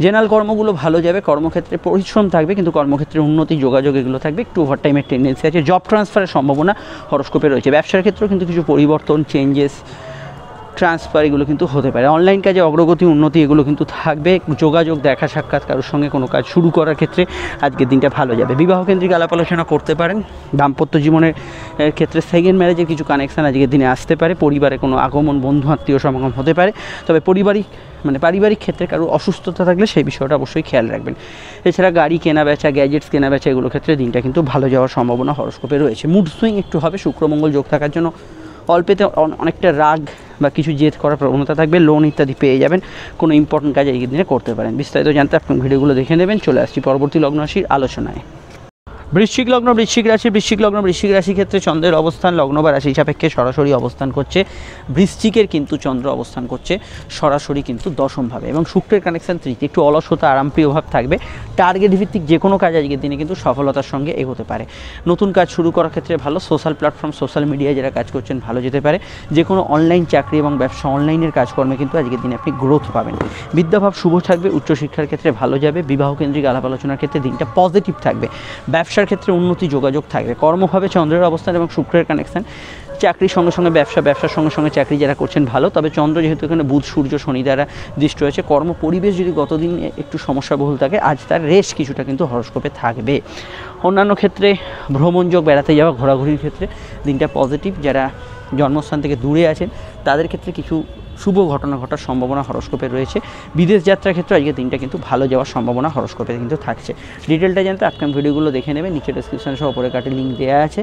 জেনারেল কর্মগুলো ভালো যাবে। কর্মক্ষেত্রে পরিশ্রম থাকবে, কিন্তু কর্মক্ষেত্রে উন্নতি, যোগাযোগ এগুলো থাকবে। একটু ওভারটাইমের টেন্ডেন্সি আছে। জব ট্রান্সফারের সম্ভাবনা হরস্কোপে রয়েছে। ব্যবসার ক্ষেত্রেও কিন্তু কিছু পরিবর্তন, চেঞ্জেস, ট্রান্সফার এগুলো কিন্তু হতে পারে। অনলাইন কাজে অগ্রগতি, উন্নতি এগুলো কিন্তু থাকবে। যোগাযোগ, দেখা সাক্ষাৎ, কারোর সঙ্গে কোনো কাজ শুরু করার ক্ষেত্রে আজকের দিনটা ভালো যাবে। বিবাহ কেন্দ্রিক আলাপ আলোচনা করতে পারেন। দাম্পত্য জীবনের ক্ষেত্রে সেকেন্ড ম্যারেজের কিছু কানেকশান আজকের দিনে আসতে পারে। পরিবারে কোনো আগমন, বন্ধু আত্মীয় সমাগম হতে পারে। তবে পারিবারিক ক্ষেত্রে কারো অসুস্থতা থাকলে সেই বিষয়টা অবশ্যই খেয়াল রাখবেন। এছাড়া গাড়ি কেনা বেচা, গ্যাজেটস কেনা বেচা এগুলো ক্ষেত্রে দিনটা কিন্তু ভালো যাওয়ার সম্ভাবনা হরস্কোপে রয়েছে। মুড সুইং একটু হবে। শুক্রমঙ্গল যোগ থাকার জন্য অল্পেতে অনেকটা রাগ বা কিছু জেদ করার প্রবণতা থাকবে। লোন ইত্যাদি পেয়ে যাবেন। কোনো ইম্পর্টেন্ট কাজ এই দিনে করতে পারেন। বিস্তারিত জানতে আপনি ভিডিওগুলো দেখে নেবেন। চলে আসছি পরবর্তী লগ্ন রাশির আলোচনায়। বৃশ্চিক লগ্ন বৃশ্চিক রাশি ক্ষেত্রে চন্দ্রের অবস্থান লগ্ন বা রাশি সাপেক্ষে সরাসরি অবস্থান করছে। বৃশ্চিকের কিন্তু চন্দ্র অবস্থান করছে সরাসরি কিন্তু দশমভাবে, এবং শুক্রের কানেকশন তৃতীয়। একটু অলসতা আরামপ্রিয় ভাব থাকবে। টার্গেট ভিত্তিক যে কোনো কাজ আজকের দিনে কিন্তু সফলতার সঙ্গে এগোতে পারে। নতুন কাজ শুরু করার ক্ষেত্রে ভালো। সোশ্যাল প্ল্যাটফর্ম সোশ্যাল মিডিয়ায় যারা কাজ করছেন ভালো যেতে পারে। যে কোনো অনলাইন চাকরি এবং ব্যবসা অনলাইনের কাজকর্মে কিন্তু আজকের দিনে আপনি গ্রোথ পাবেন। বিদ্যাভাব শুভ থাকবে। উচ্চশিক্ষার ক্ষেত্রে ভালো যাবে। বিবাহ কেন্দ্রিক আলাপ আলোচনার ক্ষেত্রে দিনটা পজিটিভ থাকবে। ব্যবসার ক্ষেত্রে উন্নতি যোগাযোগ থাকবে। কর্মভাবে চন্দ্রের অবস্থান এবং শুক্রের কানেকশন, চাকরির সঙ্গে সঙ্গে ব্যবসার সঙ্গে সঙ্গে চাকরি যারা করছেন ভালো। তবে চন্দ্র যেহেতু এখানে বুধ সূর্য শনি দ্বারা দৃষ্টি রয়েছে, কর্ম পরিবেশ যদি গতদিন একটু সমস্যাবহুল থাকে, আজ তার রেশ কিছুটা কিন্তু হরস্কোপে থাকবে। অন্যান্য ক্ষেত্রে ভ্রমণ যোগ, বেড়াতে যাওয়া, ঘোরাঘুরির ক্ষেত্রে দিনটা পজিটিভ। যারা জন্মস্থান থেকে দূরে আছেন তাদের ক্ষেত্রে কিছু শুভ ঘটনা ঘটার সম্ভাবনা হরস্কোপে রয়েছে। বিদেশ যাত্রার ক্ষেত্রে আজকে দিনটা কিন্তু ভালো যাওয়ার সম্ভাবনা হরস্কোপে কিন্তু থাকছে। ডিটেলটা জানতে আপকামিং ভিডিওগুলো দেখে নেবেন, নিচে ডেসক্রিপশনে সহ উপরে কাটে লিঙ্ক দেওয়া আছে।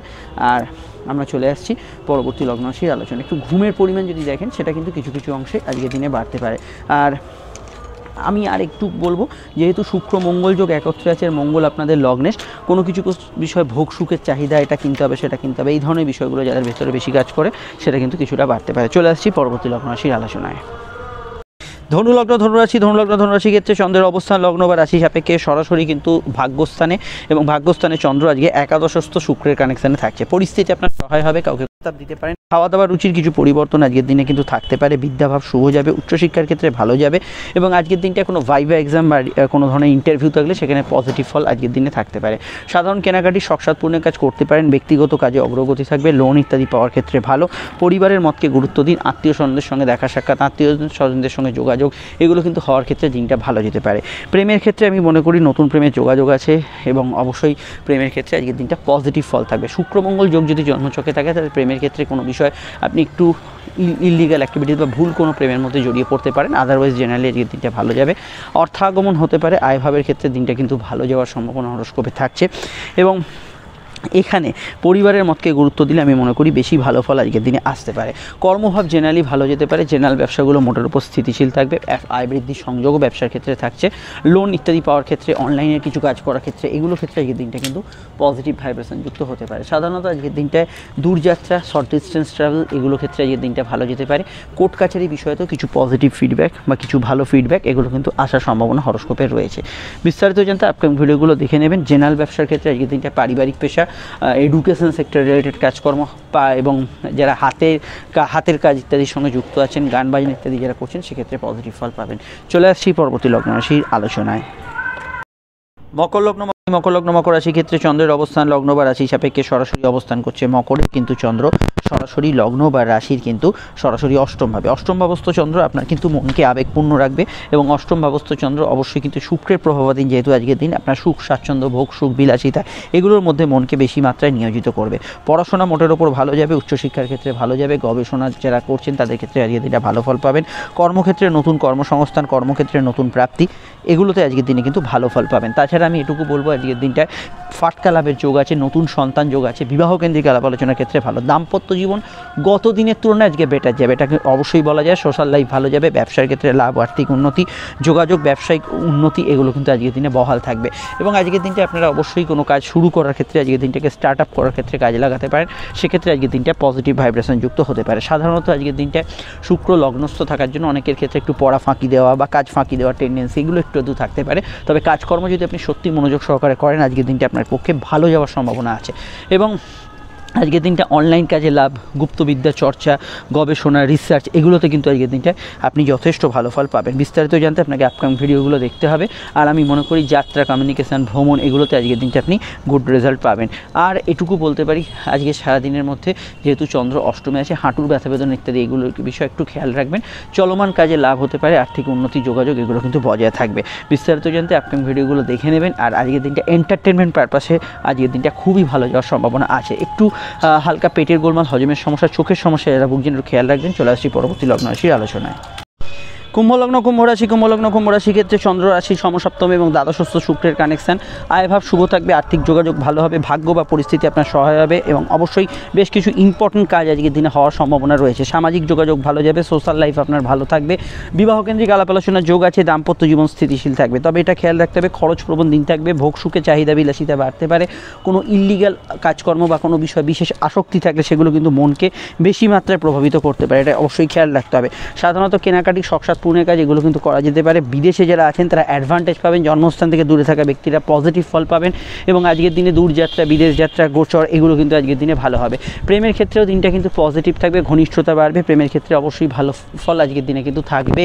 আর আমরা চলে আসছি পরবর্তী লগ্ন রাশির আলোচনা। একটু ঘুমের পরিমাণ যদি দেখেন সেটা কিন্তু কিছু কিছু অংশে আজকের দিনে বাড়তে পারে। আর আমি আর একটু বলবো, যেহেতু শুক্র মঙ্গল যোগ একত্রে আছে, মঙ্গল আপনাদের লগ্নেশ, কোনো কিছু বিষয় ভোগ সুখের চাহিদা, এটা কিনতে হবে সেটা কিনতে হবে, এই ধরনের বিষয়গুলো যাদের ভেতরে বেশি কাজ করে সেটা কিন্তু কিছুটা বাড়তে পারে। চলে আসছি পরবর্তী লগ্ন রাশির আলোচনায়। ধনুরাশি ক্ষেত্রে চন্দ্রের অবস্থান লগ্ন বা রাশি সাপেক্ষে সরাসরি কিন্তু ভাগ্যস্থানে, এবং ভাগ্যস্থানে চন্দ্র আজকে একাদশস্থ শুক্রের কানেকশানে থাকছে। পরিস্থিতি আপনার সহায় হবে, কাউকে প্রস্তাব দিতে পারেন। খাওয়া দাওয়ার রুচির কিছু পরিবর্তন আজকের দিনে কিন্তু থাকতে পারে। বিদ্যাভাব শুভ যাবে। উচ্চশিক্ষার ক্ষেত্রে ভালো যাবে, এবং আজকের দিনটা কোনো ভাইভা এক্সাম বা কোনো ধরনের ইন্টারভিউ থাকলে সেখানে পজিটিভ ফল আজকের দিনে থাকতে পারে। সাধারণ কেনাকাটি শখসাদ পূর্ণের কাজ করতে পারেন। ব্যক্তিগত কাজে অগ্রগতি থাকবে। লোন ইত্যাদি পাওয়ার ক্ষেত্রে ভালো। পরিবারের মতকে গুরুত্ব দিন। আত্মীয় স্বজনদের সঙ্গে দেখা সাক্ষাৎ, আত্মীয় স্বজনদের সঙ্গে যোগাযোগ, এগুলো কিন্তু হওয়ার ক্ষেত্রে দিনটা ভালো যেতে পারে। প্রেমের ক্ষেত্রে আমি মনে করি নতুন প্রেমের যোগাযোগ আছে, এবং অবশ্যই প্রেমের ক্ষেত্রে আজকের দিনটা পজিটিভ ফল থাকবে। শুক্রমঙ্গল যোগ যদি জন্মছকে থাকে তাহলে প্রেমের ক্ষেত্রে কোনো বিষয় আপনি একটু ইলিগাল অ্যাক্টিভিটিস বা ভুল কোনো প্রেমের মধ্যে জড়িয়ে পড়তে পারেন। আদারওয়াইজ জেনারেলি আজকের দিনটা ভালো যাবে। অর্থাগমন হতে পারে। আয়ভাবের ক্ষেত্রে দিনটা কিন্তু ভালো যাওয়ার সম্ভাবনা হরস্কোপে থাকছে, এবং এখানে পরিবারের মতকে গুরুত্ব দিলে আমি মনে করি বেশি ভালো ফল আজকের দিনে আসতে পারে। কর্মভাব জেনারেলি ভালো যেতে পারে। জেনারেল ব্যবসাগুলো মোটের উপর স্থিতিশীল থাকবে। আয় বৃদ্ধির সংযোগও ব্যবসার ক্ষেত্রে থাকছে। লোন ইত্যাদি পাওয়ার ক্ষেত্রে, অনলাইনের কিছু কাজ করার ক্ষেত্রে, এগুলো ক্ষেত্রে আজকের দিনটা কিন্তু পজিটিভ ভাইব্রেশন যুক্ত হতে পারে। সাধারণত আজকের দিনটায় দূরযাত্রা, শর্ট ডিস্টেন্স ট্রাভেল, এগুলো ক্ষেত্রে আজকের দিনটা ভালো যেতে পারে। কোর্ট কাছারি বিষয়েতেও কিছু পজিটিভ ফিডব্যাক বা কিছু ভালো ফিডব্যাক, এগুলো কিন্তু আসার সম্ভাবনা হরস্কোপে রয়েছে। বিস্তারিত জানতে আপকামিং ভিডিওগুলো দেখে নেবেন। জেনারেল ব্যবসার ক্ষেত্রে আজকের দিনটা পারিবারিক পেশা, এডুকেশন সেক্টর রিলেটেড কাজকর্ম এবং যারা হাতের কাজ ইত্যাদির সঙ্গে যুক্ত আছেন, গান বাজনা ইত্যাদি যারা করছেন, সেক্ষেত্রে পজিটিভ ফল পাবেন। চলে আসছি পরবর্তী লগ্ন রাশির আলোচনায়। মকর রাশি ক্ষেত্রে চন্দ্রের অবস্থান লগ্ন বা রাশি সাপেক্ষে সরাসরি অবস্থান করছে। মকরে কিন্তু চন্দ্র সরাসরি লগ্ন বা রাশির কিন্তু সরাসরি অষ্টমভাবে। অষ্টম ভাবস্থ চন্দ্র আপনার কিন্তু মনকে আবেগপূর্ণ রাখবে, এবং অষ্টম ভাবস্থ চন্দ্র অবশ্যই কিন্তু শুক্রের প্রভাবাধীন, যেহেতু আজকের দিন আপনার সুখ স্বাচ্ছন্দ্য, ভোগ সুখ বিলাসিতা, এগুলোর মধ্যে মনকে বেশি মাত্রায় নিয়োজিত করবে। পড়াশোনা মোটের ওপর ভালো যাবে। উচ্চশিক্ষার ক্ষেত্রে ভালো যাবে। গবেষণা যারা করছেন তাদের ক্ষেত্রে আজকের দিনটা ভালো ফল পাবেন। কর্মক্ষেত্রে নতুন কর্মসংস্থান, কর্মক্ষেত্রে নতুন প্রাপ্তি, এগুলোতে আজকের দিনে কিন্তু ভালো ফল পাবেন। তাছাড়া আমি এটুকু বলবো, আজকের দিনটায় ফাটকা লাভের যোগ আছে, নতুন সন্তান যোগ আছে। বিবাহ কেন্দ্রিক আলাপ আলোচনার ক্ষেত্রে ভালো। দাম্পত্য জীবন গত দিনের তুলনায় আজকে বেটার যাবে, এটাকে অবশ্যই বলা যায়। সোশ্যাল লাইফ ভালো যাবে। ব্যবসার ক্ষেত্রে লাভ, আর্থিক উন্নতি, যোগাযোগ, ব্যবসায়িক উন্নতি, এগুলো কিন্তু আজকের দিনে বহাল থাকবে। এবং আজকের দিনটা আপনারা অবশ্যই কোনো কাজ শুরু করার ক্ষেত্রে, আজকের দিনটাকে স্টার্ট আপ করার ক্ষেত্রে কাজে লাগাতে পারেন। সেক্ষেত্রে আজকের দিনটা পজিটিভ ভাইব্রেশন যুক্ত হতে পারে। সাধারণত আজকের দিনটায় শুক্র লগ্নস্থ থাকার জন্য অনেকের ক্ষেত্রে একটু পড়া ফাঁকি দেওয়া বা কাজ ফাঁকি দেওয়ার টেন্ডেন্সি, এগুলো একটু থাকতে পারে। তবে কাজকর্ম যদি আপনি সত্যি মনোযোগ সহকারে করেন, আজকের দিনটা আপনার পক্ষে ভালো যাওয়ার সম্ভাবনা আছে। এবং আজকের দিনটা অনলাইন কাজে লাভ, গুপ্তবিদ্যা চর্চা, গবেষণা, রিসার্চ, এগুলোতে কিন্তু আজকের দিনটায় আপনি যথেষ্ট ভালো ফল পাবেন। বিস্তারিত জানতে আপনাকে আপকামিং ভিডিওগুলো দেখতে হবে। আর আমি মনে করি যাত্রা, কমিউনিকেশান, ভ্রমণ, এগুলোতে আজকের দিনটা আপনি গুড রেজাল্ট পাবেন। আর এটুকু বলতে পারি, আজকে সারাদিনের মধ্যে যেহেতু চন্দ্র অষ্টমে আছে, হাঁটুর ব্যথা বেদনা ইত্যাদি এগুলোর বিষয়ে একটু খেয়াল রাখবেন। চলমান কাজে লাভ হতে পারে। আর্থিক উন্নতি, যোগাযোগ, এগুলো কিন্তু বজায় থাকবে। বিস্তারিত জানতে আপকামিং ভিডিওগুলো দেখে নেবেন। আর আজকের দিনটা এন্টারটেনমেন্ট পারপাসে আজকের দিনটা খুবই ভালো যাওয়ার সম্ভাবনা আছে। একটু হালকা পেটের গোলমাল, হজমের সমস্যা, চোখের সমস্যা যারা ভুগছেন একটু খেয়াল রাখবেন। চলে আসছি পরবর্তী লগ্ন রাশির আলোচনায়। কুম্ভলগ্ন কুম্ভ রাশি ক্ষেত্রে চন্দ্র রাশি সমসপ্তম এবং দ্বাদশস্থ শুক্রের কানেকশন, আয়ভাব শুভ থাকবে, আর্থিক যোগাযোগ ভালো হবে, ভাগ্য বা পরিস্থিতি আপনার সহায় হবে এবং অবশ্যই বেশ কিছু ইম্পর্টেন্ট কাজ আজকের দিনে হওয়ার সম্ভাবনা রয়েছে। সামাজিক যোগাযোগ ভালো যাবে, সোশ্যাল লাইফ আপনার ভালো থাকবে, বিবাহকেন্দ্রিক আলাপ আলোচনার যোগ আছে, দাম্পত্য জীবন স্থিতিশীল থাকবে। তবে এটা খেয়াল রাখতে হবে খরচপ্রবণ দিন থাকবে, ভোগ সুখে চাহিদা বিলাসিতা বাড়তে পারে, কোনো ইল্লিগাল কাজকর্ম বা কোনো বিষয় বিশেষ আসক্তি থাকলে সেগুলো কিন্তু মনকে বেশি মাত্রায় প্রভাবিত করতে পারে, এটা অবশ্যই খেয়াল রাখতে হবে। সাধারণত কেনাকাটি শখসাদ পূর্ণের কাজ এগুলো কিন্তু করা যেতে পারে। বিদেশে যারা আছেন তারা অ্যাডভান্টেজ পাবেন, জন্মস্থান থেকে দূরে থাকা ব্যক্তিরা পজিটিভ ফল পাবেন এবং আজকের দিনে দূরযাত্রা, বিদেশ যাত্রা, গোচর এগুলো কিন্তু আজকের দিনে ভালো হবে। প্রেমের ক্ষেত্রেও দিনটা কিন্তু পজিটিভ থাকবে, ঘনিষ্ঠতা বাড়বে, প্রেমের ক্ষেত্রে অবশ্যই ভালো ফল আজকের দিনে কিন্তু থাকবে।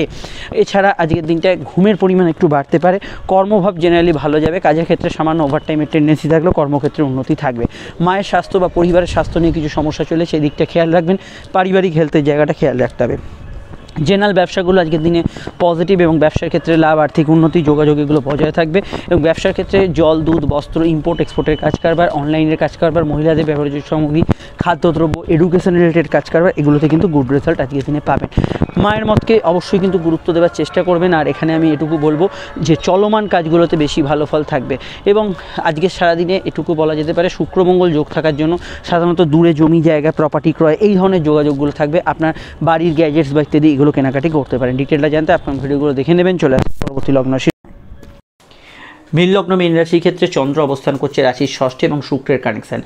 এছাড়া আজকের দিনটায় ঘুমের পরিমাণ একটু বাড়তে পারে, কর্মভাব জেনারেলি ভালো যাবে, কাজের ক্ষেত্রে সামান্য ওভারটাইমের টেন্ডেন্সি থাকলেও কর্মক্ষেত্রে উন্নতি থাকবে। মায়ের স্বাস্থ্য বা পরিবারের স্বাস্থ্য নিয়ে কিছু সমস্যা চলে, সেই দিকটা খেয়াল রাখবেন, পারিবারিক হেলথের জায়গাটা খেয়াল রাখতে হবে। জেনারেল ব্যবসাগুলো আজকের দিনে পজিটিভ এবং ব্যবসার ক্ষেত্রে লাভ, আর্থিক উন্নতি, যোগাযোগ এগুলো বজায় থাকবে এবং ব্যবসার ক্ষেত্রে জল, দুধ, বস্ত্র, ইম্পোর্ট এক্সপোর্টের কাজ কারবার, অনলাইনের কাজ কারবার, মহিলাদের ব্যবহার্য সামগ্রী, খাদ্যদ্রব্য, এডুকেশন রিলেটেড কাজ কারবার এগুলোতে কিন্তু গুড রেজাল্ট আজকের দিনে পাবেন। মায়ের মতকে অবশ্যই কিন্তু গুরুত্ব দেওয়ার চেষ্টা করবেন। আর এখানে আমি এটুকু বলবো যে চলমান কাজগুলোতে বেশি ভালো ফল থাকবে এবং আজকের সারাদিনে এটুকু বলা যেতে পারে শুক্রমঙ্গল যোগ থাকার জন্য সাধারণত দূরে জমি জায়গা, প্রপার্টি ক্রয় এই ধরনের যোগাযোগগুলো থাকবে। আপনার বাড়ির গ্যাজেটস বা ইত্যাদি এগুলো কেনাকাটি করতে পারেন। ডিটেলটা জানতে আপনার ভিডিওগুলো দেখে নেবেন। চলে আসুন পরবর্তী লগ্ন রাশি। মীন লগ্ন মীন রাশির ক্ষেত্রে চন্দ্র অবস্থান করছে রাশির ষষ্ঠে এবং শুক্রের কানেকশান।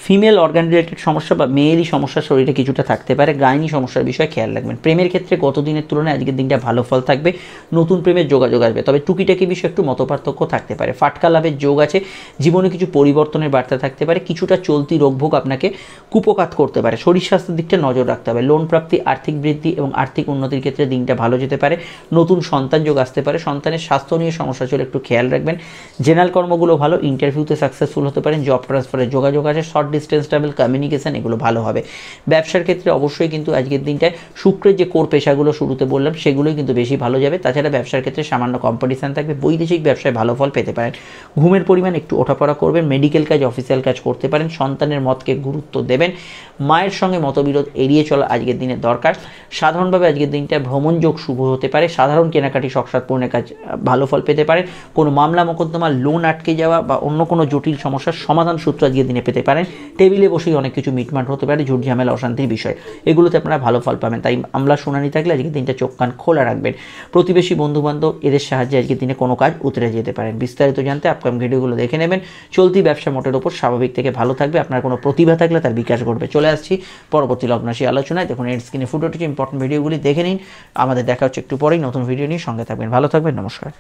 ফিমেল অর্গান রিলেটেড সমস্যা বা মেয়েরই সমস্যা শরীরে কিছুটা থাকতে পারে, গাইনি সমস্যার বিষয়ে খেয়াল রাখবেন। প্রেমের ক্ষেত্রে গত দিনের তুলনায় আজকের দিনটা ভালো ফল থাকবে, নতুন প্রেমের যোগাযোগ আসবে, তবে টুকিটাকি বিষয়ে একটু মতপার্থক্য থাকতে পারে। ফাটকা লাভের যোগ আছে, জীবনে কিছু পরিবর্তনের বার্তা থাকতে পারে, কিছুটা চলতি রোগভোগ আপনাকে কুপকাত করতে পারে। শরীর স্বাস্থ্যের দিকটা নজর রাখতে হবে। লোন প্রাপ্তি, আর্থিক বৃদ্ধি এবং আর্থিক উন্নতির ক্ষেত্রে দিনটা ভালো যেতে পারে। নতুন সন্তান যোগ আসতে পারে, সন্তানের স্বাস্থ্য নিয়ে সমস্যা চলে একটু খেয়াল রাখবেন। জেনারেল কর্মগুলো ভালো, ইন্টারভিউতে সাকসেসফুল হতে পারেন, জব ট্রান্সফারের যোগাযোগ আছে, শর্ট ডিস্টেন্স ট্রাভেল, কমিউনিকেশন এগুলো ভালো হবে। ব্যবসার ক্ষেত্রে অবশ্যই কিন্তু আজকের দিনটায় শুক্রের যে কোর পেশাগুলো শুরুতে বললাম সেগুলোই কিন্তু বেশি ভালো যাবে। তাছাড়া ব্যবসার ক্ষেত্রে সামান্য কম্পিটিশান থাকবে, বৈদেশিক ব্যবসায় ভালো ফল পেতে পারেন। ঘুমের পরিমাণ একটু ওঠাপড়া করবেন, মেডিকেল কাজ, অফিসিয়াল কাজ করতে পারেন, সন্তানের মতকে গুরুত্ব দেবেন, মায়ের সঙ্গে মতবিরোধ এড়িয়ে চলা আজকের দিনের দরকার। সাধারণভাবে আজকের দিনটা ভ্রমণ যোগ শুভ হতে পারে, সাধারণ কেনাকাটি শখসাদ পূর্ণের কাজ ভালো ফল পেতে পারেন, কোনো মামলা মোকদ্দমা, লোন আটকে যাওয়া বা অন্য কোনো জটিল সমস্যার সমাধান সূত্র আজকের দিনে পেতে পারেন। টেবিলে বসেই অনেক কিছু মিটমাট হতে পারে, ঝুট ঝামেলা, অশান্তির বিষয় এগুলোতে আপনারা ভালো ফল পাবেন। তাই মামলা শুনানি থাকলে আজকের দিনটা চোখ কান খোলা রাখবেন। প্রতিবেশী, বন্ধুবান্ধব এদের সাহায্যে আজকের দিনে কোনো কাজ উতরে যেতে পারেন। বিস্তারিত জানতে আপকামিং ভিডিওগুলো দেখে নেবেন। চলতি ব্যবসা মোটের ওপর স্বাভাবিক থেকে ভালো থাকবে, আপনার কোনো প্রতিভা থাকলে তার বিকাশ ঘটবে। চলে আসছি পরবর্তী লগ্ন রাশি আলোচনায়। দেখুন এর স্ক্রিনে ফুটে উঠেছে ইম্পর্টেন্ট ভিডিওগুলি দেখে নিন। আমাদের দেখা হচ্ছে একটু পরেই নতুন ভিডিও নিয়ে, সঙ্গে থাকবেন, ভালো থাকবেন, নমস্কার।